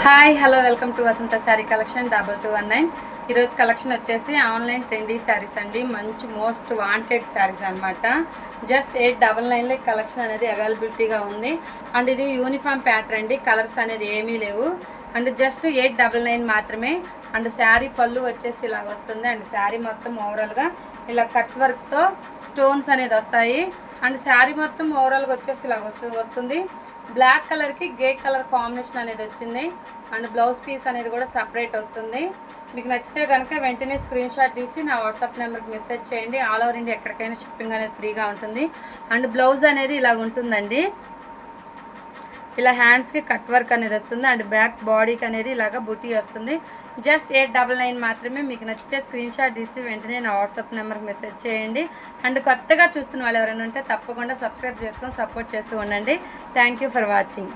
Hi hello welcome to Vasantha sari collection 2219. ఈరోజు collection వచ్చేసి online trendy saris అండి. మంచి మోస్ట్ వాంటెడ్ శారీస్ అనమాట. జస్ట్ 899 కలెక్షన్ అనేది అవైలబిలిటీగా ఉంది. అండ్ ఇది యూనిఫామ్ ప్యాటర్న్ అండి. కలర్స్ అనేది ఏమీ లేవు. అండ్ జస్ట్ 899 మాత్రమే. అండ్ శారీ పళ్ళు వచ్చేసి ఇలాగ వస్తుంది. అండ్ శారీ మొత్తం ఓవరాల్గా ఇలా కట్ వర్క్తో స్టోన్స్ అనేది వస్తాయి. అండ్ శారీ మొత్తం ఓవరాల్గా వచ్చేసి ఇలాగ వస్తుంది. బ్లాక్ కలర్కి గ్రే కలర్ కాంబినేషన్ అనేది వచ్చింది. అండ్ బ్లౌజ్ పీస్ అనేది కూడా సపరేట్ వస్తుంది. మీకు నచ్చితే కనుక వెంటనే స్క్రీన్ షాట్ తీసి నా వాట్సాప్ నెంబర్కి మెసేజ్ చేయండి. ఆల్ ఓవర్ ఇండియా ఎక్కడికైనా షిప్పింగ్ అనేది ఫ్రీగా ఉంటుంది. అండ్ బ్లౌజ్ అనేది ఇలాగ ఉంటుందండి. ఇలా హ్యాండ్స్కి కట్ వర్క్ అనేది వస్తుంది. అండ్ బ్యాక్ బాడీకి అనేది ఇలాగ బుటీ వస్తుంది. జస్ట్ 899 మాత్రమే. మీకు నచ్చితే స్క్రీన్ షాట్ తీసి వెంటనే నా వాట్సాప్ నెంబర్కి మెసేజ్ చేయండి. అండ్ కొత్తగా చూస్తున్న వాళ్ళు ఎవరైనా ఉంటే తప్పకుండా సబ్స్క్రైబ్ చేసుకొని సపోర్ట్ చేస్తూ ఉండండి. Thank you for watching.